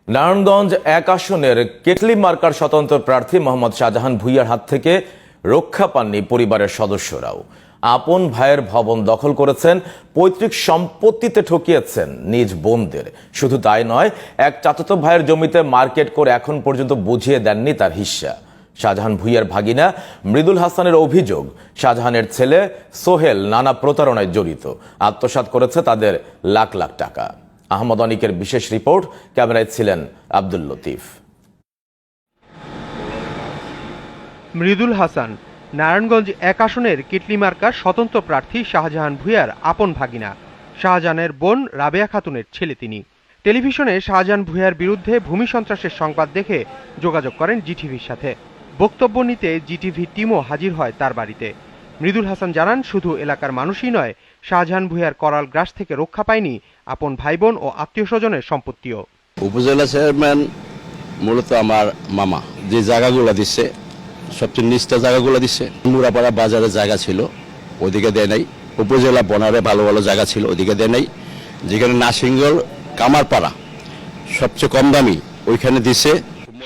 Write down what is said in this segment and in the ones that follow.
নারায়ণগঞ্জ ১ আসনের kettle marker স্বতন্ত্র প্রার্থী মোহাম্মদ শাহজাহান ভূঁইয়ার হাত থেকে রক্ষা পাননি পরিবারের সদস্যরাও। আপন ভাইয়ের ভবন দখল করেছেন, পৈতৃক সম্পত্তিতে ঠকিয়েছেন নিজ বোনদের। শুধু তাই নয়, এক চাচাতো ভাইয়ের জমিতে মার্কেট করে এখন পর্যন্ত বুঝিয়ে দেননি তার হিস্সা। শাহজাহান ভূঁইয়ার ভাগিনা মৃদুল হাসানের অভিযোগ, শাহজাহানের ছেলে সোহেল নানা প্রতারণায় জড়িত, আত্মসাৎ করেছে তাদের লাখ লাখ টাকা। আহমদ অনিকের বিশেষ রিপোর্ট, ক্যামেরায় ছিলেন আব্দুল লতিফ। মৃদুল হাসান নারায়ণগঞ্জ ১ আসনের কেটলি মার্কার স্বতন্ত্র প্রার্থী শাহজাহান ভূঁইয়ার আপন ভাগিনা। শাহজাহানের বোন রাবেয়া খাতুনের ছেলে তিনি। টেলিভিশনে শাহজাহান ভূঁইয়ার বিরুদ্ধে ভূমি সন্ত্রাসের সংবাদ দেখে যোগাযোগ করেন জিটিভির সাথে। বক্তব্য নিতে জিটিভি টিমও হাজির হয় তার বাড়িতে। মৃদুল হাসান জানান, শুধু এলাকার মানুষই নয়, শাহজাহান ভূঁইয়ার করাল গ্রাস থেকে রক্ষা পায়নি আপন ভাইবোন ও আত্মীয় স্বজনের সম্পত্তিও। উপজেলা চেয়ারম্যান মূলত আমার মামা, যে জায়গাগুলো দিচ্ছে সবচেয়ে নিচটা জায়গাগুলো দিচ্ছে। মুরাপাড়া বাজারে জায়গা ছিল, ওদিকে দেয় নাই। উপজেলা বনারে ভালো ভালো জায়গা ছিল, ওদিকে দেয় নাই। যেখানে নাসিঙ্গল কামারপাড়া সবচেয়ে কম দামি, ওইখানে দিচ্ছে।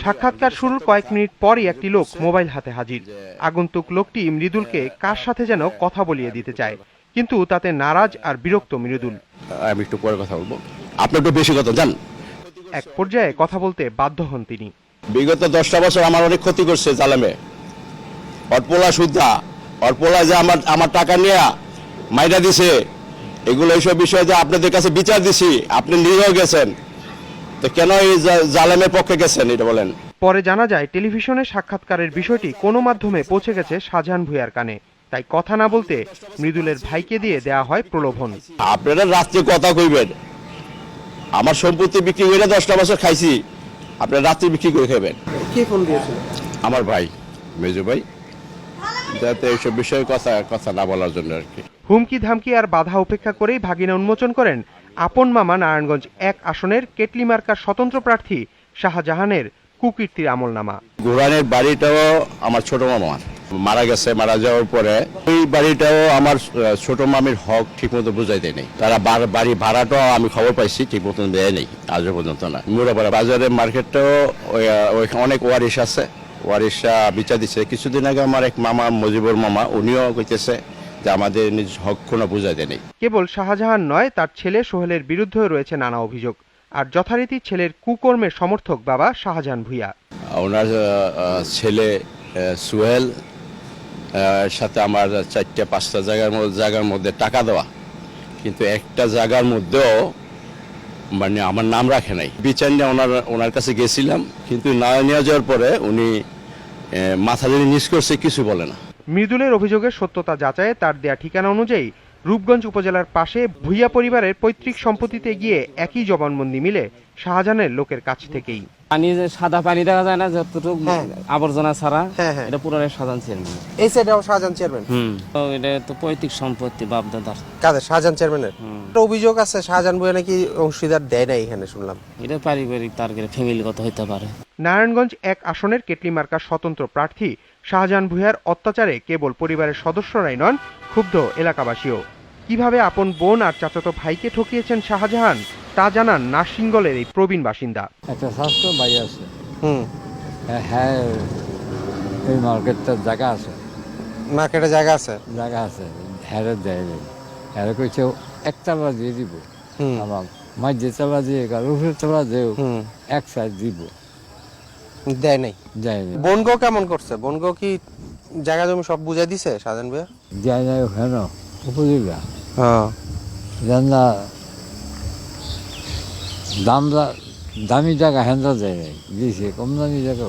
সাক্ষাৎকার শুরুর কয়েক মিনিট পরই একটি লোক মোবাইল হাতে হাজির। আগন্তুক লোকটি মৃদুলকে কার সাথে যেন কথা বলিয়ে দিতে চায়, কিন্তু তাতে নারাজ আর বিরক্ত মৃদুল। আমি একটু পরে কথা বলবো, আপনি একটু বেশি কথা জান। এক পর্যায়ে কথা বলতে বাধ্য হন তিনি। বিগত 10টা বছর আমার অনেক ক্ষতি করছে জালেমে। অটপোলা সুদ্ধা, অটপোলা যে আমার টাকা নিয়ে মাইরা দিছে, এগুলো এইসব বিষয়ে যে আপনাদের কাছে বিচার দিছি, আপনি নিয়েও গেছেন, তো কেন এই জালেমের পক্ষে গেছেন এটা বলেন। পরে জানা যায়, টেলিভিশনে সাক্ষাৎকারের বিষয়টি কোনো মাধ্যমে পৌঁছে গেছে শাহজাহান ভূঁইয়ার কানে। তাই কথা না বলতে মৃদুলের ভাইকে দিয়ে দেয়া হয় প্রলোভন। আপনারা রাত্রে কথা কইবেন, আমার সম্পত্তি বিক্রি করে 10টা বছর খাইছি, আপনারা রাত্রে বিক্রি করে খাবেন। কে ফোন দিয়েছিল? আমার ভাই, মেজো ভাই, যাতে এইসব বিষয়ে কথা না বলার জন্য আর কি। হুমকি ধামকি আর বাধা উপেক্ষা করেই ভাগিনা উন্মোচন করেন আপন মামা নারায়ণগঞ্জ ১ আসনের কেটলি মার্কার স্বতন্ত্র প্রার্থী শাহজাহানের কুকীর্তির আমলনামা। গোরানের বাড়িটাও আমার ছোট মামার মারা গেছে। মারা যাওয়ার পরে ওই বাড়িটাও আমার ছোট মামির হক ঠিক মতো বুঝাই দেয়নি। তারা বাড়ি ভাড়াটাও আমি খবর পাইছি ঠিক মতন দেয় নেই, আজও পর্যন্ত না। মুরাপাড়া বাজারের মার্কেটটাও অনেক ওয়ারিশ আছে, ওয়ারিশা বিচার দিচ্ছে। কিছুদিন আগে আমার এক মামা, মজিবুর মামা, উনিও কইতেছে যে আমাদের নিজ হক কোনো বুঝাই দেয়নি। কেবল শাহজাহান নয়, তার ছেলে সোহেলের বিরুদ্ধেও রয়েছে নানা অভিযোগ। আর যথারীতি ছেলের কুকর্মের সমর্থক বাবা শাহজাহান ভূঁইয়া। ওনার ছেলে সোহেল সাথে আমার 4-5টা জায়গার মধ্যে টাকা দেওয়া, কিন্তু একটা জায়গার মধ্যেও মানে আমার নাম রাখে নাই। বিচার নিয়ে ওনার কাছে গেছিলাম, কিন্তু না নিয়ে যাওয়ার পরে উনি মাথা দিয়ে নিচ করছে, কিছু বলে না। মৃদুলের অভিযোগের সত্যতা যাচাইয়ে তার দেয়া ঠিকানা অনুযায়ী রূপগঞ্জ উপজেলার পাশে ভূঁইয়া পরিবারের পৈতৃক সম্পত্তিতে গিয়ে একই জবানবন্দি মিলে শাহজাহানের লোকের কাছ থেকেই। পানি যে সাদা পানি দেখা যায় না, যতটুকু আবর্জনা ছাড়া, এটা পুরোটাই শাহজাহান চেয়ারম্যান। এই সাইডেও শাহজাহান চেয়ারম্যান। তো এটা তো পৈতৃক সম্পত্তি বাপ দাদার। কাদের? শাহজাহান চেয়ারম্যানের। অভিযোগ আছে শাহজাহান ভূঁইয়া নাকি অংশীদার দেয় না, এখানে শুনলাম। এটা পারিবারিক তার ফ্যামিলিগত হইতে পারে। নারায়ণগঞ্জ ১ আসনের কেটলি মার্কার স্বতন্ত্র প্রার্থী শাহজাহান ভূঁইয়ার অত্যাচারে কেবল পরিবারের সদস্যরাই নন, ক্ষুব্ধ এলাকাবাসীও। কিভাবে আপন বোন আর চাচাতো ভাইকে ঠকিয়েছেন শাহজাহান, তা জানান নাসিঙ্গলের এই প্রবীণ বাসিন্দা। একটা স্বাস্থ্য ভাই আছে, হ্যাঁ, এই মার্কেটটার জায়গা আছে, মার্কেটে জায়গা আছে, হ্যাঁ দেয় নেই। হ্যাঁ কইছে একতলা দিয়ে দিব, আমার মাঝে তলা দিয়ে উপরের তলা দেও, এক সাইড দিব, দেয় নাই। যায়নি। বনগো কেমন করছে? বনগো কি জায়গা জমি সব বুঝাই দিছে শাহজাহান ভূঁইয়া? যায় নাই ওখানে উপজেলা। হ্যাঁ, জানা দামি জায়গা হ্যান্ডা দেয় নাই, দিয়েছে কম দামি জায়গা।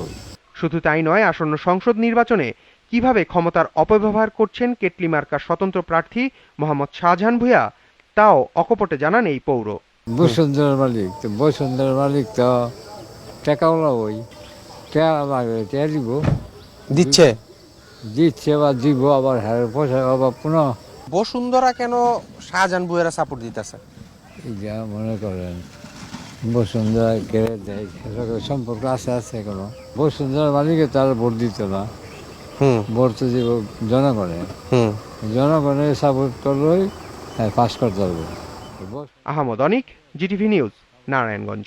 শুধু তাই নয়, আসন্ন সংসদ নির্বাচনে কিভাবে ক্ষমতার অপব্যবহার করছেন কেটলি মার্কার স্বতন্ত্র প্রার্থী মোহাম্মদ শাহজাহান ভূঁইয়া, তাও অকপটে জানান এই পৌর। বসুন্ধরার মালিক তো টাকাওয়ালা, ওই টাকা দিব, দিচ্ছে বা দিব, আবার হ্যাঁ পয়সা আবার পুনঃ। বসুন্ধরা কেন শাহজাহান ভূঁইয়ারা সাপোর্ট দিতেছে? যা মনে করেন বসুন্ধরা কেড়ে দেয়, সম্পর্ক আছে কোনো। বসুন্ধরার মালিকে তারা ভোট দিত না, ভোট তো দিব জনগণের সাপোর্ট করলেই পাস করতে পারবে। আহমদ অনিক, জিটিভি নিউজ, নারায়ণগঞ্জ।